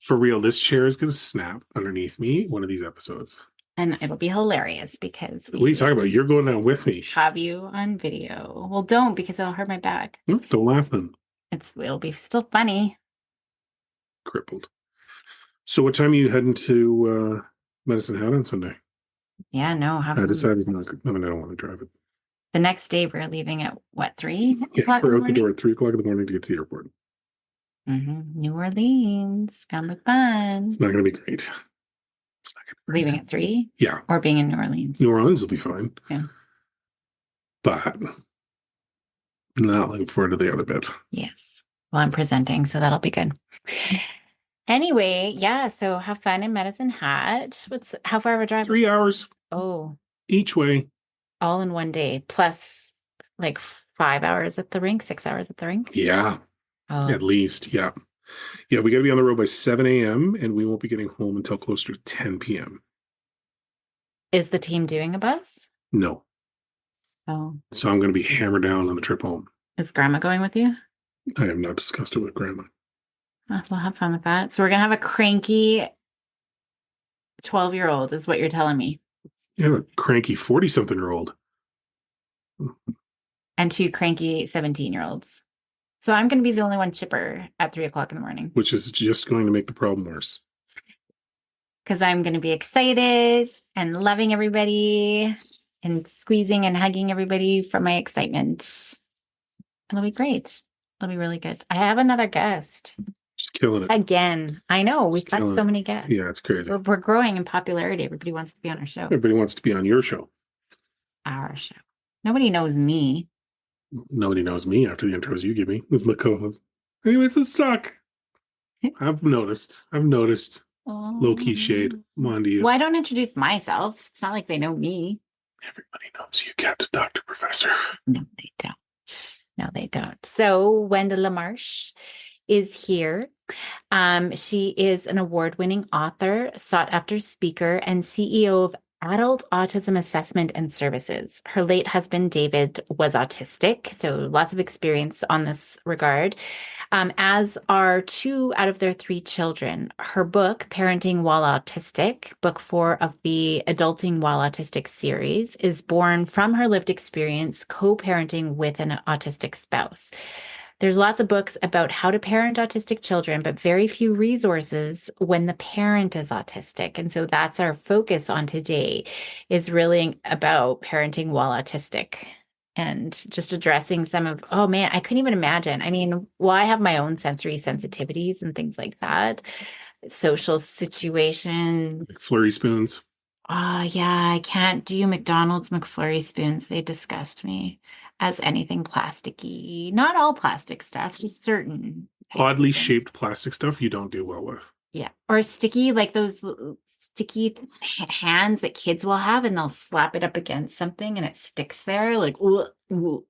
For real, this chair is going to snap underneath me one of these episodes. And it'll be hilarious because What are you talking about? You're going down with me. Have you on video. Well, don't, because it'll hurt my back. Don't laugh then. It'll be still funny. Crippled. So what time are you heading to Medicine Hat on Sunday? Yeah, no. I decided not to. I don't want to drive it. The next day we're leaving at what, 3 o'clock? We're out the door at 3 o'clock in the morning to get to the airport. New Orleans. Gonna be fun. It's not going to be great. It's not gonna be Leaving at 3? Yeah. Or being in New Orleans? New Orleans will be fine. Yeah. But not looking forward to the other bit. Yes. Well, I'm presenting, so that'll be good. Anyway, yeah, so have fun in Medicine Hat. How far of a drive? 3 hours. Oh. Each way. All in one day, plus like 5 hours at the rink, 6 hours at the rink? Yeah. Oh. At least, yeah. Yeah, we got to be on the road by 7 a.m. and we won't be getting home until closer to 10 p.m. Is the team doing a bus? No. Oh. So I'm going to be hammered down on the trip home. Is Grandma going with you? I have not discussed it with Grandma. Oh, we'll have fun with that. So we're going to have a cranky 12-year-old is what you're telling me. Yeah, a cranky 40-something-year-old. And 2 cranky 17-year-olds. So I'm going to be the only one chipper at 3 o'clock in the morning. Which is just going to make the problem worse. Because I'm going to be excited and loving everybody and squeezing and hugging everybody from my excitement. It'll be great. It'll be really good. I have another guest. Just killing it. Again. I know. We've got so many guests. Yeah, it's crazy. We're growing in popularity. Everybody wants to be on our show. Everybody wants to be on your show. Our show. Nobody knows me. Nobody knows me after the intros you give me. With my co-host. Anyways, it's stuck. I've noticed. Oh. Low-key shade. Come on to you. Well, I don't introduce myself. It's not like they know me. Everybody knows you, Captain Dr. Professor. No, they don't. No, they don't. So Wendela Marsh is here. She is an award-winning author, sought-after speaker, and CEO of Adult Autism Assessment and Services. Her late husband, David, was autistic, so lots of experience on this regard, as are 2 out of their 3 children. Her book, Parenting While Autistic, book 4 of the Adulting While Autistic series, is born from her lived experience co-parenting with an autistic spouse. There's lots of books about how to parent autistic children, but very few resources when the parent is autistic. And so that's our focus on today, is really about parenting while autistic and just addressing some of, oh man, I couldn't even imagine. I mean, well, I have my own sensory sensitivities and things like that. Social situations. Like flurry spoons. Oh yeah, I can't do McDonald's McFlurry spoons. They disgust me. As anything plasticky. Not all plastic stuff, just certain. Oddly shaped plastic stuff you don't do well with. Yeah. Or sticky, like those sticky hands that kids will have, and they'll slap it up against something and it sticks there. Like, ooh, ooh.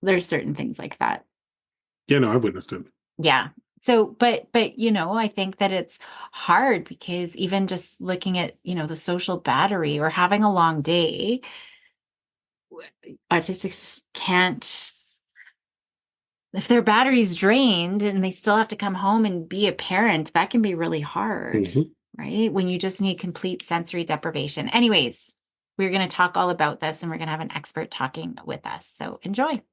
There's certain things like that. Yeah, no, I've witnessed it. Yeah. So, but, I think that it's hard because even just looking at, the social battery or having a long day, autistics can't, if their battery's drained and they still have to come home and be a parent, that can be really hard, right? When you just need complete sensory deprivation. Anyways, we're going to talk all about this and we're going to have an expert talking with us. So enjoy.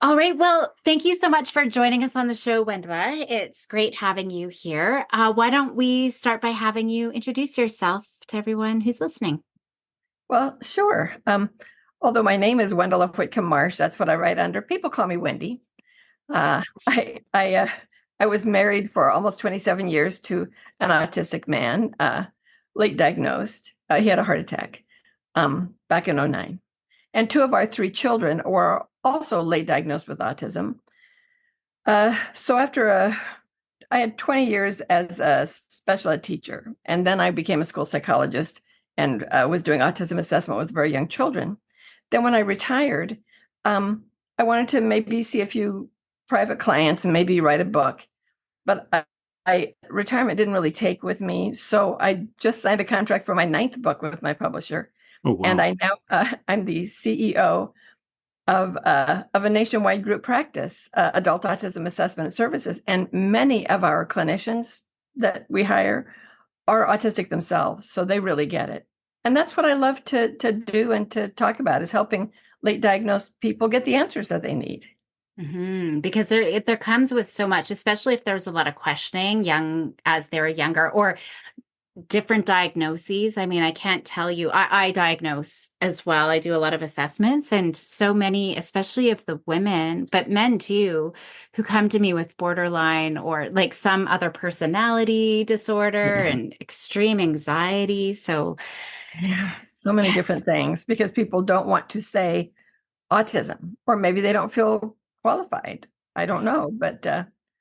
All right. Well, thank you so much for joining us on the show, Wendela. It's great having you here. Why don't we start by having you introduce yourself to everyone who's listening? Well, sure. Although my name is Wendela Whitcomb Marsh, that's what I write under. People call me Wendy. I was married for almost 27 years to an autistic man, late diagnosed. He had a heart attack back in 2009. And 2 of our 3 children were also late diagnosed with autism. So after I had 20 years as a special ed teacher, and then I became a school psychologist and was doing autism assessment with very young children. Then when I retired, I wanted to maybe see a few private clients and maybe write a book. But retirement didn't really take with me. So I just signed a contract for my 9th book with my publisher. Oh, wow. And I now, I'm the CEO of a nationwide group practice, adult autism assessment and services. And many of our clinicians that we hire are autistic themselves. So they really get it. And that's what I love to do and to talk about, is helping late diagnosed people get the answers that they need. Because there comes with so much, especially if there's a lot of questioning as they're younger, or different diagnoses. I mean, I can't tell you, I diagnose as well. I do a lot of assessments, and so many, especially of the women, but men too, who come to me with borderline or like some other personality disorder and extreme anxiety. So yeah, so many different things, because people don't want to say autism, or maybe they don't feel qualified. I don't know, but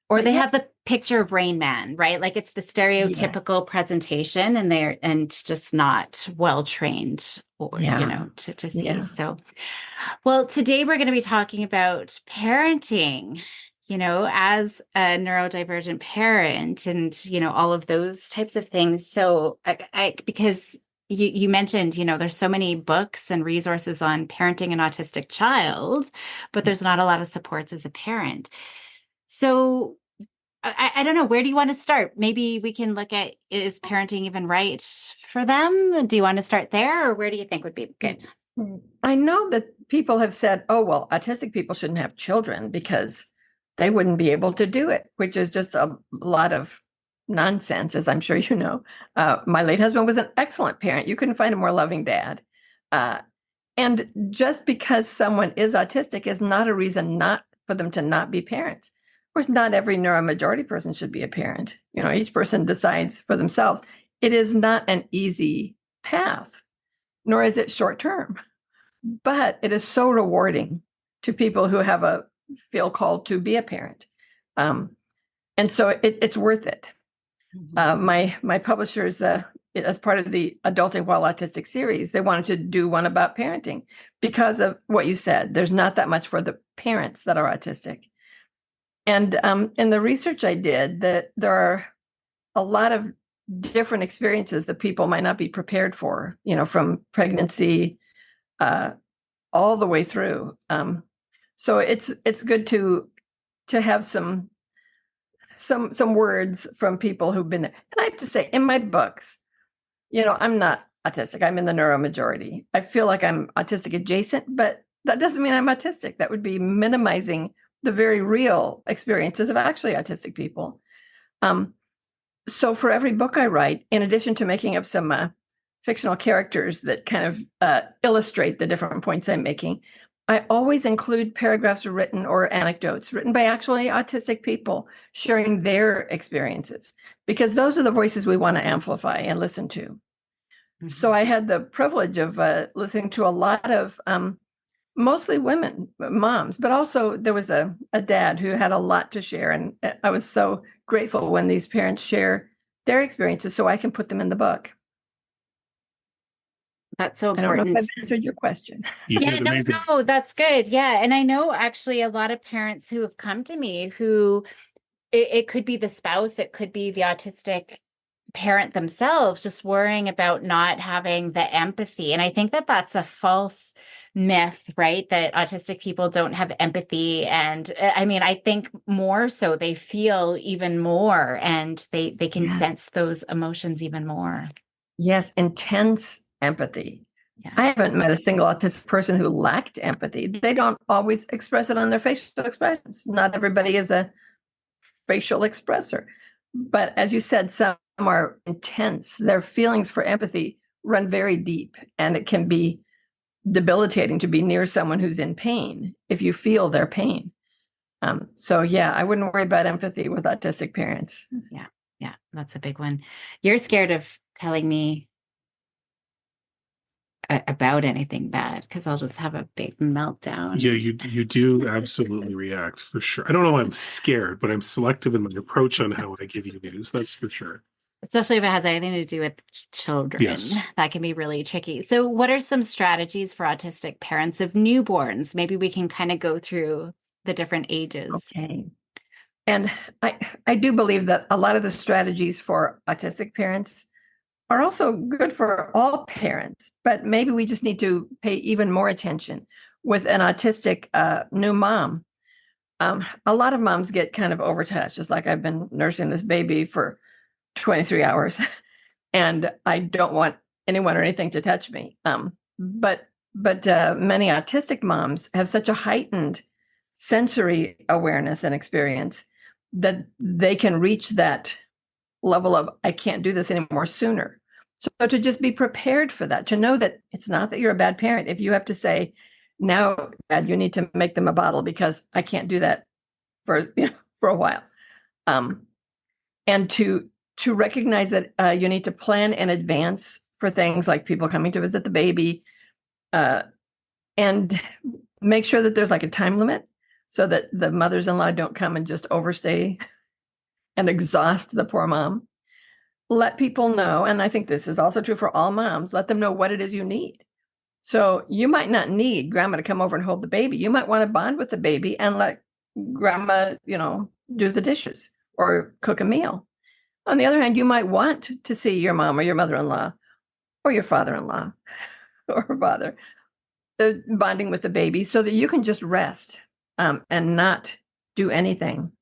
or they have the picture of Rain Man, right? Like it's the stereotypical presentation, and they're just not well trained, or to see. Yeah. So, well, today we're going to be talking about parenting, as a neurodivergent parent, and all of those types of things. So, because you mentioned, there's so many books and resources on parenting an autistic child, but there's not a lot of supports as a parent. So I don't know, where do you want to start? Maybe we can look at, is parenting even right for them? Do you want to start there, or where do you think would be good? I know that people have said, oh, well, autistic people shouldn't have children because they wouldn't be able to do it, which is just a lot of nonsense, as I'm sure you know. My late husband was an excellent parent. You couldn't find a more loving dad. And just because someone is autistic is not a reason not for them to not be parents. Of course, not every neuromajority person should be a parent. Each person decides for themselves. It is not an easy path, nor is it short term, but it is so rewarding to people who feel called to be a parent. And so it's worth it. My publishers, as part of the Adulting While Autistic series, they wanted to do one about parenting because of what you said. There's not that much for the parents that are autistic. And in the research I did, that there are a lot of different experiences that people might not be prepared for, from pregnancy all the way through. So it's good to have some words from people who've been there. And I have to say, in my books, I'm not autistic. I'm in the neuromajority. I feel like I'm autistic adjacent, but that doesn't mean I'm autistic. That would be minimizing the very real experiences of actually autistic people. So for every book I write, in addition to making up some fictional characters that kind of illustrate the different points I'm making, I always include paragraphs written or anecdotes written by actually autistic people sharing their experiences, because those are the voices we want to amplify and listen to. So I had the privilege of listening to a lot of mostly women, moms, but also there was a dad who had a lot to share. And I was so grateful when these parents share their experiences so I can put them in the book. That's so important. I don't know if I've answered your question. No, that's good. Yeah. And I know actually a lot of parents who have come to me who it could be the spouse, it could be the autistic parent themselves, just worrying about not having the empathy. And I think that that's a false myth, right? That autistic people don't have empathy. And I mean, I think more so they feel even more, and they can sense those emotions even more. Yes, intense empathy. Yeah. I haven't met a single autistic person who lacked empathy. They don't always express it on their facial expressions. Not everybody is a facial expressor. But as you said, some are intense. Their feelings for empathy run very deep, and it can be debilitating to be near someone who's in pain if you feel their pain. So yeah, I wouldn't worry about empathy with autistic parents. Yeah, that's a big one. You're scared of telling me about anything bad because I'll just have a big meltdown. Yeah, you do absolutely react, for sure. I don't know why I'm scared, but I'm selective in my approach on how I give you news. That's for sure. Especially if it has anything to do with children. Yes. That can be really tricky. So what are some strategies for autistic parents of newborns? Maybe we can kind of go through the different ages. Okay. And I do believe that a lot of the strategies for autistic parents are also good for all parents, but maybe we just need to pay even more attention with an autistic new mom. A lot of moms get kind of overtouched. It's like, I've been nursing this baby for 23 hours and I don't want anyone or anything to touch me. But many autistic moms have such a heightened sensory awareness and experience that they can reach that level of, I can't do this anymore, sooner. So to just be prepared for that, to know that it's not that you're a bad parent. If you have to say, now, Dad, you need to make them a bottle because I can't do that for for a while, and to recognize that you need to plan in advance for things like people coming to visit the baby, and make sure that there's like a time limit so that the mothers-in-law don't come and just overstay and exhaust the poor mom. Let people know, and I think this is also true for all moms, let them know what it is you need. So you might not need grandma to come over and hold the baby. You might want to bond with the baby and let grandma, do the dishes or cook a meal. On the other hand, you might want to see your mom or your mother-in-law or your father-in-law or father bonding with the baby so that you can just rest and not do anything.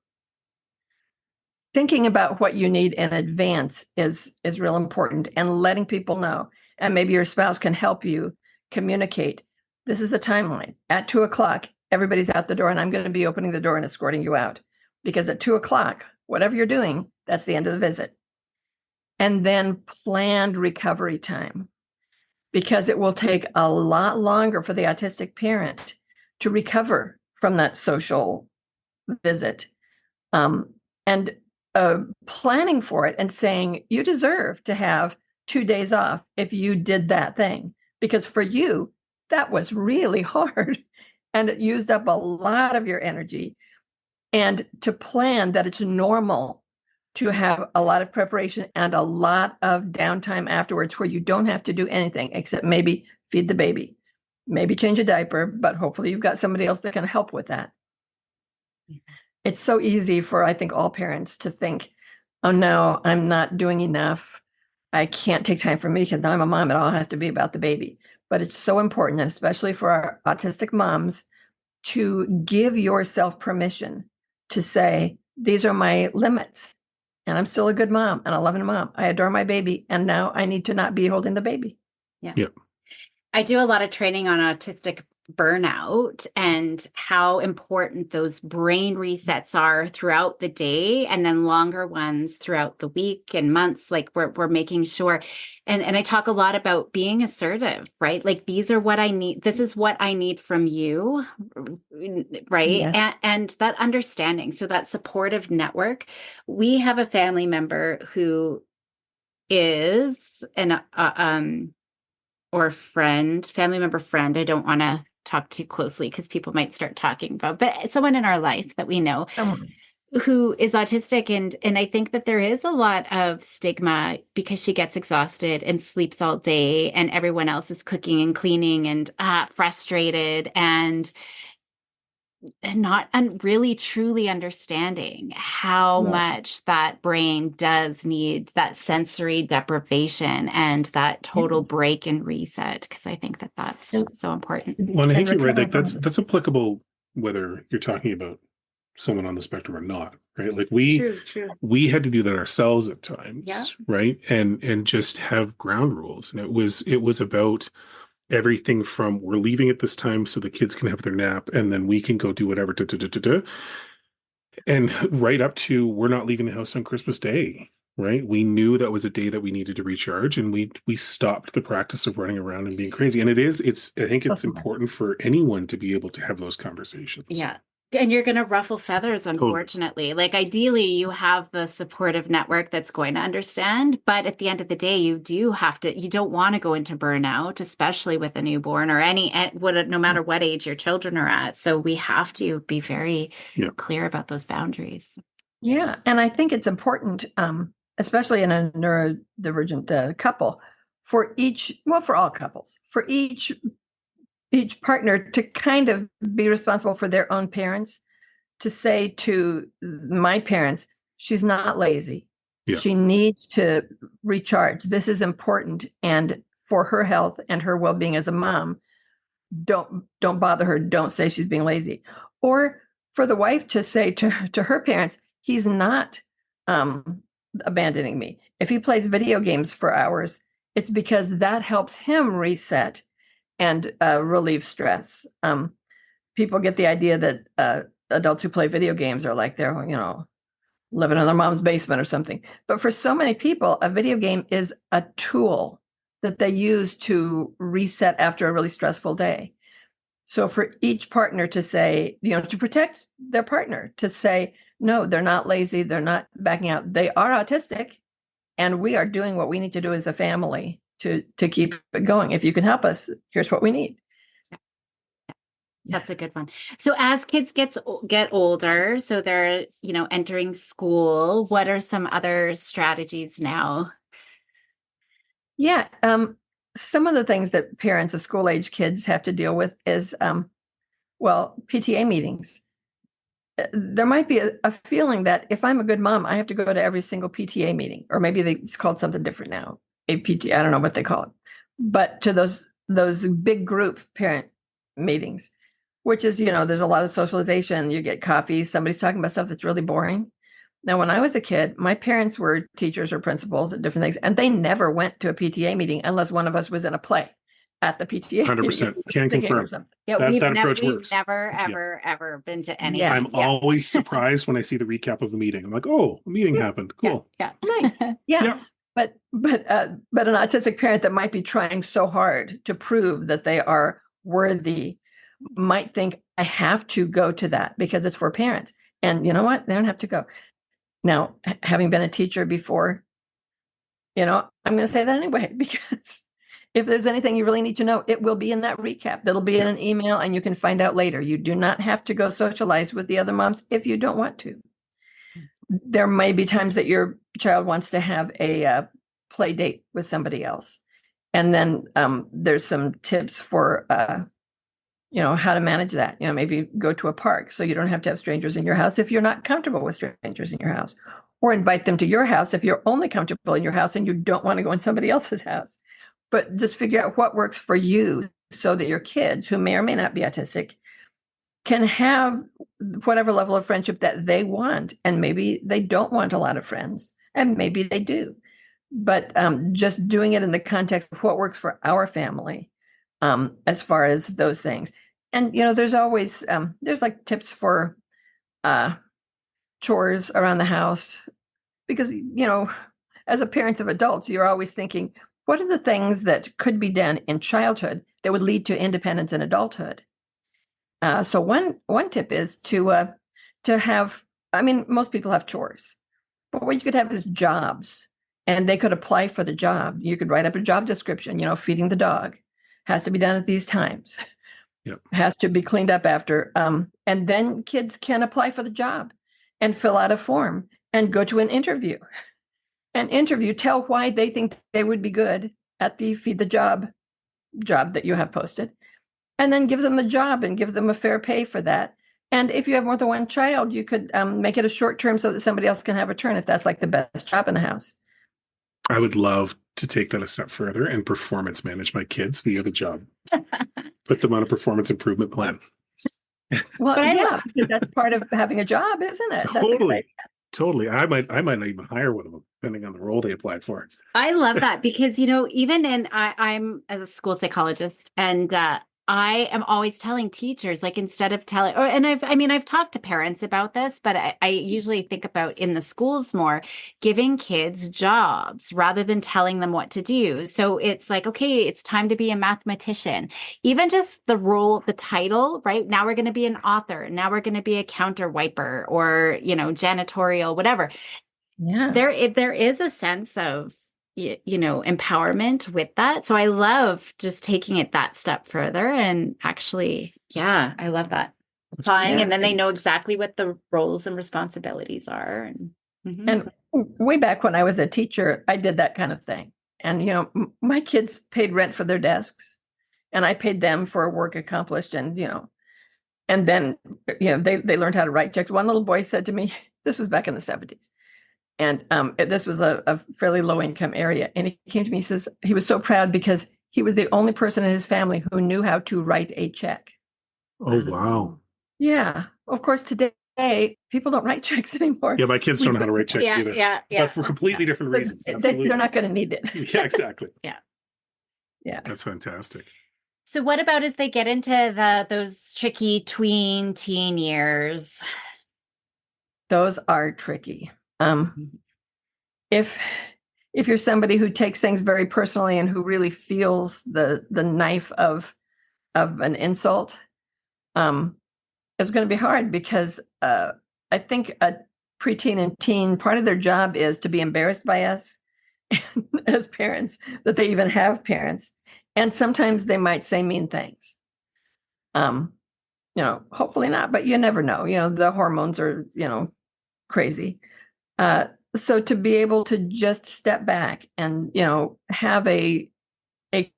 Thinking about what you need in advance is real important, and letting people know. And maybe your spouse can help you communicate. This is the timeline. At 2:00, everybody's out the door, and I'm going to be opening the door and escorting you out. Because at 2:00, whatever you're doing, that's the end of the visit. And then planned recovery time, because it will take a lot longer for the autistic parent to recover from that social visit. And planning for it and saying, you deserve to have 2 days off if you did that thing, because for you, that was really hard and it used up a lot of your energy. And to plan that it's normal to have a lot of preparation and a lot of downtime afterwards where you don't have to do anything except maybe feed the baby, maybe change a diaper, but hopefully you've got somebody else that can help with that. It's so easy for, I think, all parents to think, oh no, I'm not doing enough. I can't take time for me because now I'm a mom. It all has to be about the baby. But it's so important, and especially for our autistic moms, to give yourself permission to say, these are my limits. And I'm still a good mom and a loving mom. I adore my baby. And now I need to not be holding the baby. Yeah. Yep. I do a lot of training on autistic burnout and how important those brain resets are throughout the day, and then longer ones throughout the week and months. Like we're making sure, and I talk a lot about being assertive, right? Like, these are what I need. This is what I need from you, right? Yes. And that understanding. So that supportive network. We have a family member who is or family member friend. I don't want to talk too closely because people might start talking about, but someone in our life that we know who is autistic. And I think that there is a lot of stigma because she gets exhausted and sleeps all day and everyone else is cooking and cleaning and frustrated and not really truly understanding how much that brain does need that sensory deprivation and that total break and reset. Because I think that that's so important. Well, and I think you're right. Like that's applicable whether you're talking about someone on the spectrum or not, right? Like we had to do that ourselves at times, right? And just have ground rules. And it was about everything from, we're leaving at this time so the kids can have their nap and then we can go do whatever, and right up to, we're not leaving the house on Christmas Day, right? We knew that was a day that we needed to recharge, and we stopped the practice of running around and being crazy. And I think it's important for anyone to be able to have those conversations. Yeah. And you're going to ruffle feathers, unfortunately. Totally. Like, ideally, you have the supportive network that's going to understand. But at the end of the day, you don't want to go into burnout, especially with a newborn or no matter what age your children are at. So we have to be very clear about those boundaries. Yeah. And I think it's important, especially in a neurodivergent couple, for all couples, for each partner to kind of be responsible for their own parents, to say to my parents, she's not lazy. Yeah. She needs to recharge. This is important. And for her health and her well-being as a mom, don't bother her. Don't say she's being lazy. Or for the wife to say to her parents, he's not abandoning me. If he plays video games for hours, it's because that helps him reset and relieve stress. People get the idea that adults who play video games are like they're, living in their mom's basement or something. But for so many people, a video game is a tool that they use to reset after a really stressful day. So for each partner to say, to protect their partner, to say, no, they're not lazy, they're not backing out, they are autistic, and we are doing what we need to do as a family to keep it going. If you can help us, here's what we need. That's a good one. So as kids get older, so they're, entering school, what are some other strategies now? Yeah. Some of the things that parents of school age kids have to deal with is, PTA meetings. There might be a feeling that if I'm a good mom, I have to go to every single PTA meeting, or maybe it's called something different now. A PTA, I don't know what they call it, but to those big group parent meetings, which is, there's a lot of socialization. You get coffee. Somebody's talking about stuff that's really boring. Now, when I was a kid, my parents were teachers or principals at different things, and they never went to a PTA meeting unless one of us was in a play at the PTA. 100%. Can confirm. Yeah, we've approach we've works. never, ever been to any. Yeah. I'm always surprised when I see the recap of a meeting. I'm like, oh, a meeting happened. Cool. Yeah. Nice. Yeah. But an autistic parent that might be trying so hard to prove that they are worthy might think, I have to go to that because it's for parents. And you know what? They don't have to go. Now, having been a teacher before, I'm going to say that anyway, because if there's anything you really need to know, it will be in that recap. That'll be in an email and you can find out later. You do not have to go socialize with the other moms if you don't want to. There may be times that your child wants to have a play date with somebody else. And then there's some tips for how to manage that. Maybe go to a park so you don't have to have strangers in your house if you're not comfortable with strangers in your house, or invite them to your house if you're only comfortable in your house and you don't want to go in somebody else's house. But just figure out what works for you so that your kids, who may or may not be autistic, can have whatever level of friendship that they want. And maybe they don't want a lot of friends, and maybe they do. But just doing it in the context of what works for our family. As far as those things. And, there's always, there's like tips for chores around the house, because, as a parent of adults, you're always thinking, what are the things that could be done in childhood that would lead to independence in adulthood? So one tip is to have, most people have chores, but what you could have is jobs, and they could apply for the job. You could write up a job description, feeding the dog. Has to be done at these times. Yep. Has to be cleaned up after. And then kids can apply for the job and fill out a form and go to an interview. Tell why they think they would be good at the feed the job that you have posted. And then give them the job and give them a fair pay for that. And if you have more than one child, you could make it a short term so that somebody else can have a turn if that's like the best job in the house. I would love to take that a step further and performance manage my kids via the job. Put them on a performance improvement plan. Well, because that's part of having a job, isn't it? Totally. I might not even hire one of them, depending on the role they applied for. I love that because, even I'm as a school psychologist, and I am always telling teachers, like, instead of telling, I've talked to parents about this, but I usually think about in the schools more, giving kids jobs rather than telling them what to do. So it's like, okay, it's time to be a mathematician. Even just the role, the title, right? Now we're going to be an author. Now we're going to be a counter wiper, or, janitorial, whatever. Yeah. There is a sense of, empowerment with that. So I love just taking it that step further, and actually, I love that. Applying, and then they know exactly what the roles and responsibilities are. And way back when I was a teacher, I did that kind of thing. And, my kids paid rent for their desks, and I paid them for work accomplished. And, And then, they learned how to write checks. One little boy said to me, this was back in the 70s. And this was a fairly low income area. And he came to me, he says he was so proud because he was the only person in his family who knew how to write a check. Oh, wow. Yeah. Of course, today, people don't write checks anymore. Yeah, my kids don't know how to write checks either. Yeah. But for completely different reasons. Absolutely. They're not going to need it. Yeah, exactly. Yeah. That's fantastic. So what about as they get into those tricky teen years? Those are tricky. If you're somebody who takes things very personally and who really feels the knife of an insult, it's going to be hard because I think a preteen and teen, part of their job is to be embarrassed by us as parents, that they even have parents. And sometimes they might say mean things. Hopefully not, but you never know. The hormones are, crazy. So to be able to just step back and, have a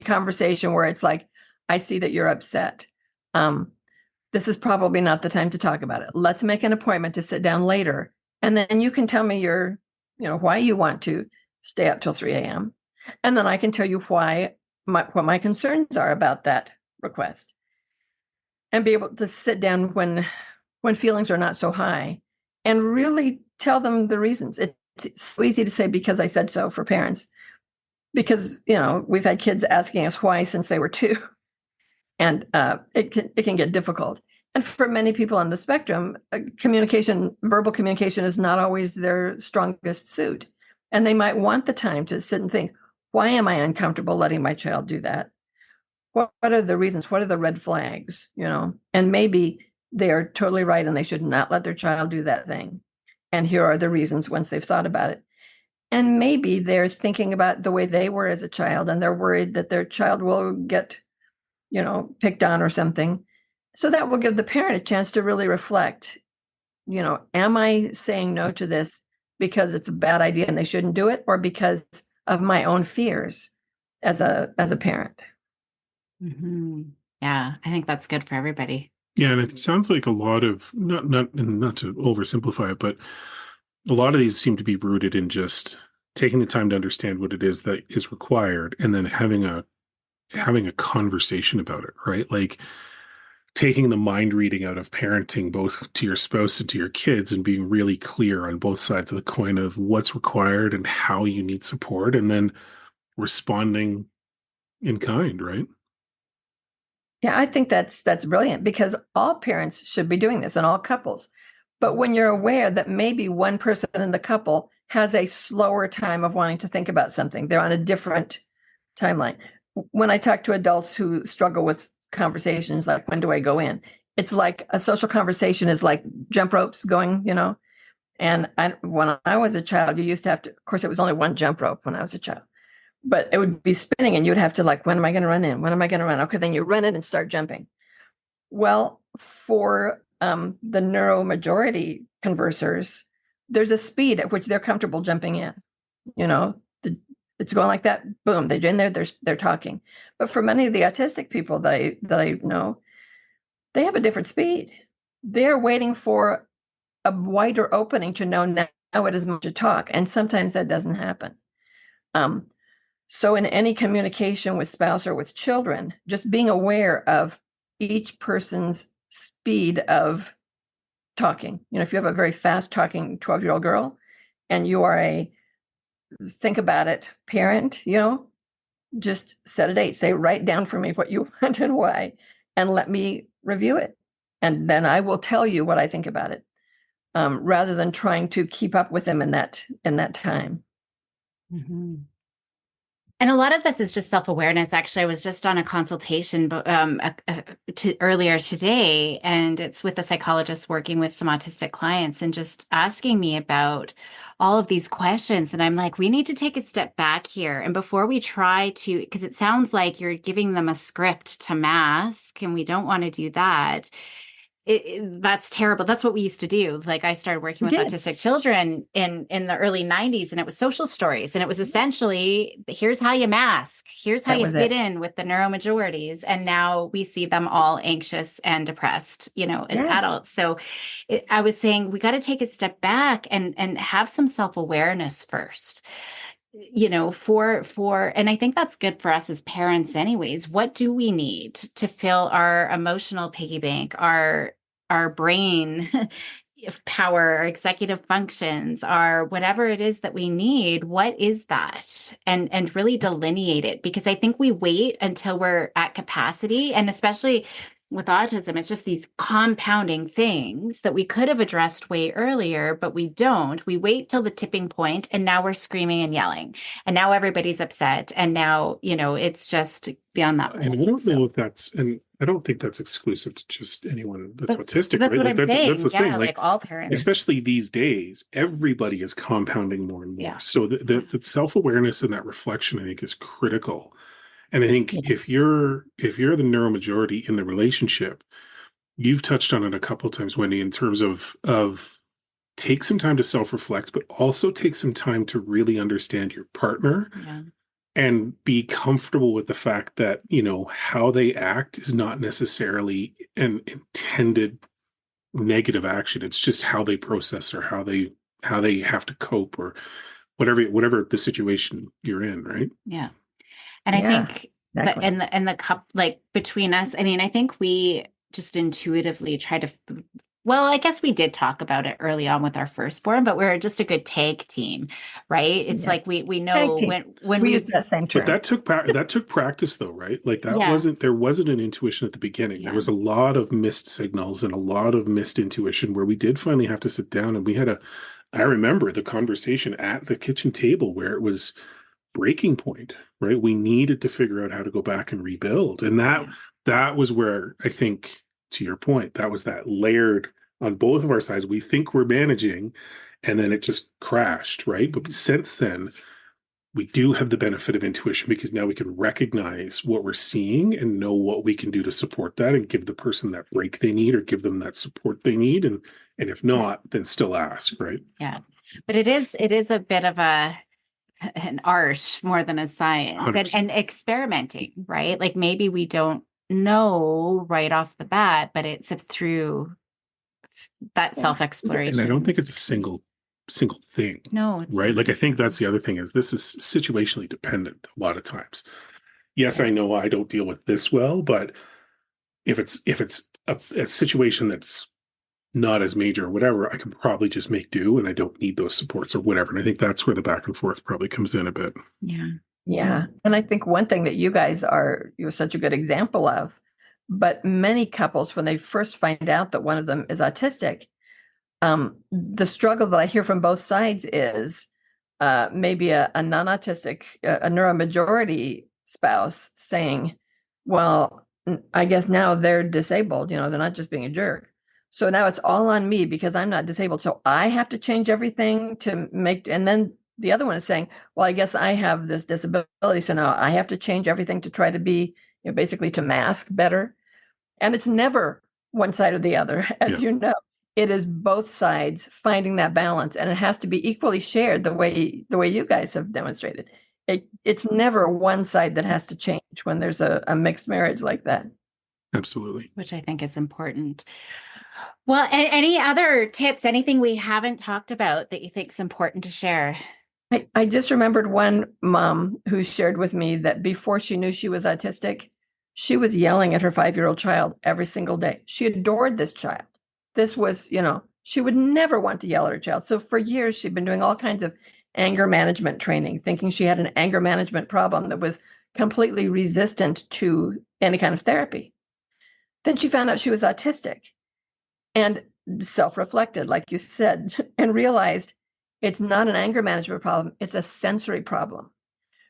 conversation where it's like, I see that you're upset. This is probably not the time to talk about it. Let's make an appointment to sit down later. And then you can tell me why you want to stay up till 3 a.m. And then I can tell you what my concerns are about that request. And be able to sit down when feelings are not so high and really tell them the reasons. It's so easy to say because I said so for parents, because, we've had kids asking us why since they were 2. And it can get difficult. And for many people on the spectrum, verbal communication is not always their strongest suit. And they might want the time to sit and think, why am I uncomfortable letting my child do that? What are the reasons? What are the red flags? And maybe they are totally right and they should not let their child do that thing. And here are the reasons once they've thought about it. And maybe they're thinking about the way they were as a child and they're worried that their child will get, picked on or something. So that will give the parent a chance to really reflect, am I saying no to this because it's a bad idea and they shouldn't do it, or because of my own fears as a parent? Mm-hmm. Yeah, I think that's good for everybody. Yeah, and it sounds like a lot of not to oversimplify it, but a lot of these seem to be rooted in just taking the time to understand what it is that is required, and then having a conversation about it, right? Like taking the mind reading out of parenting, both to your spouse and to your kids, and being really clear on both sides of the coin of what's required and how you need support, and then responding in kind, right? Yeah, I think that's brilliant, because all parents should be doing this and all couples. But when you're aware that maybe one person in the couple has a slower time of wanting to think about something, they're on a different timeline. When I talk to adults who struggle with conversations like, when do I go in? It's like a social conversation is like jump ropes going, And when I was a child, you used to have to, of course, it was only one jump rope when I was a child, but it would be spinning and you'd have to when am I going to run in? When am I going to run? Okay, then you run it and start jumping. Well, for the neuromajority conversers, there's a speed at which they're comfortable jumping in. It's going like that. Boom, they're in there. They're talking. But for many of the autistic people that I know, they have a different speed. They're waiting for a wider opening to know now it is to talk, and sometimes that doesn't happen. So in any communication with spouse or with children, just being aware of each person's speed of talking. If you have a very fast talking 12-year-old girl and you are a think about it parent, just set a date, say, write down for me what you want and why, and let me review it. And then I will tell you what I think about it, rather than trying to keep up with them in that time. Mm-hmm. And a lot of this is just self-awareness. Actually, I was just on a consultation earlier today, and it's with a psychologist working with some autistic clients and just asking me about all of these questions. And I'm like, we need to take a step back here. And before we try to, because it sounds like you're giving them a script to mask, and we don't want to do that. that's terrible. That's what we used to do. Like, I started working with autistic children in the early 90s, and it was social stories. And it was essentially, here's how you mask, here's how you fit in with the neuromajorities. And now we see them all anxious and depressed, as adults. So I was saying, we got to take a step back and have some self-awareness first. And I think that's good for us as parents anyways. What do we need to fill our emotional piggy bank, our brain power, our executive functions, our whatever it is that we need? What is that? And really delineate it, because I think we wait until we're at capacity, and especially with autism, it's just these compounding things that we could have addressed way earlier, but we don't. We wait till the tipping point, and now we're screaming and yelling, and now everybody's upset, and now, it's just beyond that point. And I don't know if that's, and I don't think that's exclusive to just anyone that's autistic, that's right? What I'm saying. That's the thing. Like all parents, especially these days, everybody is compounding more and more. Yeah. So the self-awareness and that reflection, I think, is critical. And I think if you're the neuromajority in the relationship, you've touched on it a couple of times, Wendy, in terms of take some time to self-reflect, but also take some time to really understand your partner and be comfortable with the fact that, how they act is not necessarily an intended negative action. It's just how they process, or how they have to cope, or whatever the situation you're in, right? Yeah. And I think the cup, like between us, I mean, I think we just intuitively try to, well, I guess we did talk about it early on with our firstborn, but we're just a good tag team, right? It's like we know when we use that same term. But that took practice though, right? Like there wasn't an intuition at the beginning. Yeah. There was a lot of missed signals and a lot of missed intuition where we did finally have to sit down, and I remember the conversation at the kitchen table where it was breaking point, right? We needed to figure out how to go back and rebuild. And that was where, I think, to your point, that was that layered on both of our sides. We think we're managing, and then it just crashed, right? But since then, we do have the benefit of intuition, because now we can recognize what we're seeing and know what we can do to support that, and give the person that break they need, or give them that support they need. And if not, then still ask, right? Yeah. But it is a bit of an art more than a science, and experimenting, right? Like, maybe we don't know right off the bat, but it's through that self-exploration. And I don't think it's a single thing. No, it's right. Not. Like, I think that's the other thing, is this is situationally dependent a lot of times. Yes, I know I don't deal with this well, but if it's a situation that's not as major or whatever, I can probably just make do, and I don't need those supports or whatever. And I think that's where the back and forth probably comes in a bit. Yeah. Yeah. And I think one thing that you guys you're such a good example of, but many couples, when they first find out that one of them is autistic, the struggle that I hear from both sides is maybe a non-autistic, a neuromajority spouse saying, well, I guess now they're disabled, they're not just being a jerk. So now it's all on me because I'm not disabled. So I have to change everything to make, and then the other one is saying, well, I guess I have this disability. So now I have to change everything to try to be, basically to mask better. And it's never one side or the other, as you know. It is both sides finding that balance, and it has to be equally shared the way you guys have demonstrated. It's never one side that has to change when there's a mixed marriage like that. Absolutely. Which I think is important. Well, any other tips, anything we haven't talked about that you think is important to share? I just remembered one mom who shared with me that before she knew she was autistic, she was yelling at her 5-year-old child every single day. She adored this child. This was, she would never want to yell at her child. So for years, she'd been doing all kinds of anger management training, thinking she had an anger management problem that was completely resistant to any kind of therapy. Then she found out she was autistic and self-reflected, like you said, and realized it's not an anger management problem. It's a sensory problem.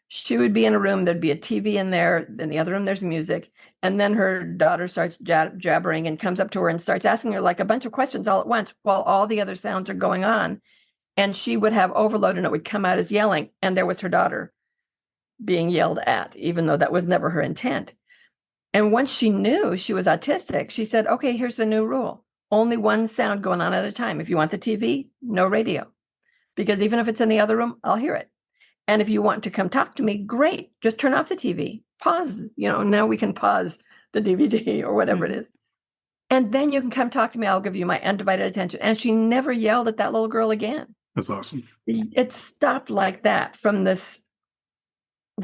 She would be in a room, there'd be a TV in there, in the other room there's music, and then her daughter starts jabbering and comes up to her and starts asking her like a bunch of questions all at once while all the other sounds are going on. And she would have overload and it would come out as yelling. And there was her daughter being yelled at, even though that was never her intent. And once she knew she was autistic, she said, okay, here's the new rule. Only one sound going on at a time. If you want the TV, no radio. Because even if it's in the other room, I'll hear it. And if you want to come talk to me, great. Just turn off the TV. Pause. Now we can pause the DVD or whatever it is. And then you can come talk to me. I'll give you my undivided attention. And she never yelled at that little girl again. That's awesome. It stopped like that, from this,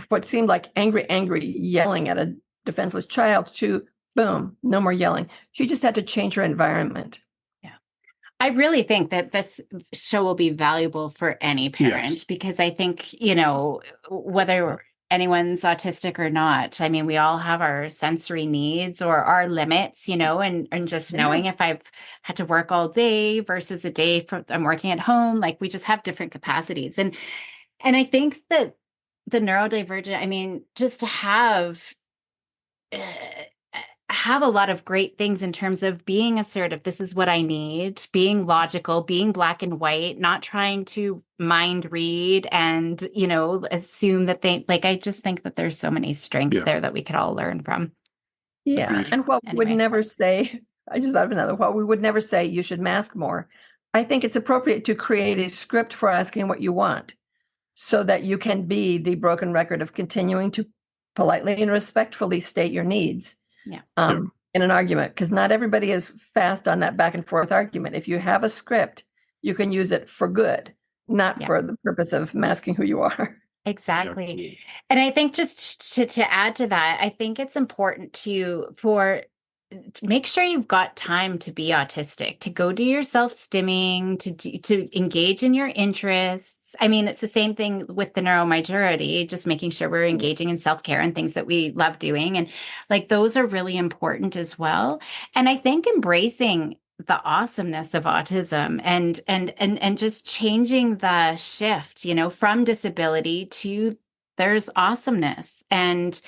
what seemed like angry yelling at a defenseless child, to boom, no more yelling. She just had to change her environment. Yeah. I really think that this show will be valuable for any parent, because I think, whether anyone's autistic or not, I mean, we all have our sensory needs or our limits, and just knowing if I've had to work all day versus a day I'm working at home, like we just have different capacities. And I think that the neurodivergent, I mean, just to have a lot of great things in terms of being assertive. This is what I need, being logical, being black and white, not trying to mind read and, assume that I just think that there's so many strengths there that we could all learn from. Yeah. Agreed. And while we would never say, I just thought of another, while we would never say you should mask more, I think it's appropriate to create a script for asking what you want, so that you can be the broken record of continuing to politely and respectfully state your needs. In an argument, because not everybody is fast on that back and forth argument. If you have a script, you can use it for good, not for the purpose of masking who you are. Exactly. And I think just to add to that, I think it's important to make sure you've got time to be autistic, to go do your self-stimming, to engage in your interests. I mean, it's the same thing with the neuromajority, just making sure we're engaging in self-care and things that we love doing. And like, those are really important as well. And I think embracing the awesomeness of autism and just changing the shift, from disability to there's awesomeness, and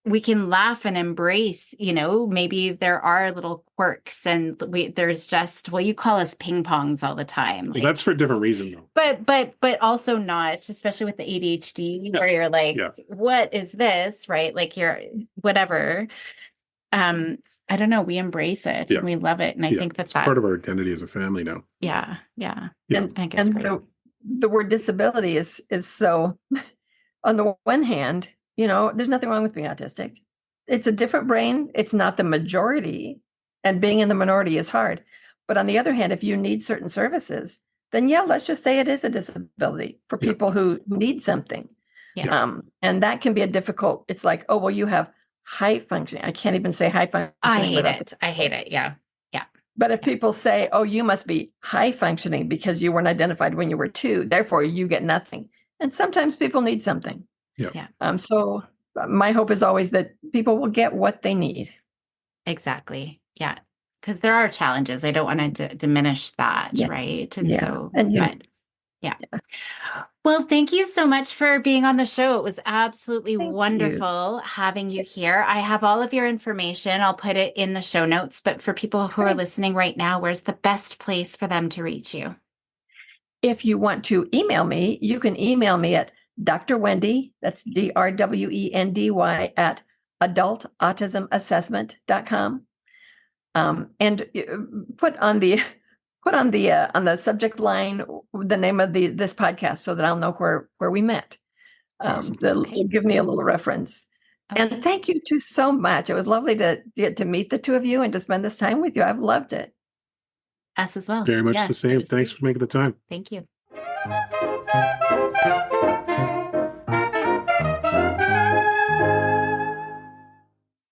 we can laugh and embrace, maybe there are little quirks, and there's just, well, you call us ping pongs all the time. Well, that's for a different reason though. But also not, especially with the ADHD, where you're like, what is this? Right? Like, you're whatever. I don't know. We embrace it and we love it. And I think that's part of our identity as a family now. Yeah. And, I think it's great. The word disability is so, on the one hand, there's nothing wrong with being autistic. It's a different brain. It's not the majority, and being in the minority is hard. But on the other hand, if you need certain services, then let's just say it is a disability for people who need something. And that can be a difficult, it's like, oh, well, you have high functioning. I can't even say high functioning. I hate it. Yeah. But if people say, oh, you must be high functioning because you weren't identified when you were 2, therefore you get nothing. And sometimes people need something. So my hope is always that people will get what they need. Exactly. Yeah. Because there are challenges. I don't want to diminish that. Right. And Well, thank you so much for being on the show. It was absolutely wonderful having you here. I have all of your information. I'll put it in the show notes. But for people who are listening right now, where's the best place for them to reach you? If you want to email me, you can email me at Dr. Wendy, that's DrWendy at adultautismassessment.com. And put on the subject line the name of this podcast, so that I'll know where we met. Give me a little reference. And thank you two so much. It was lovely to get to meet the two of you and to spend this time with you. I've loved it. Us as well. Very much the same. Thanks for making the time. Thank you.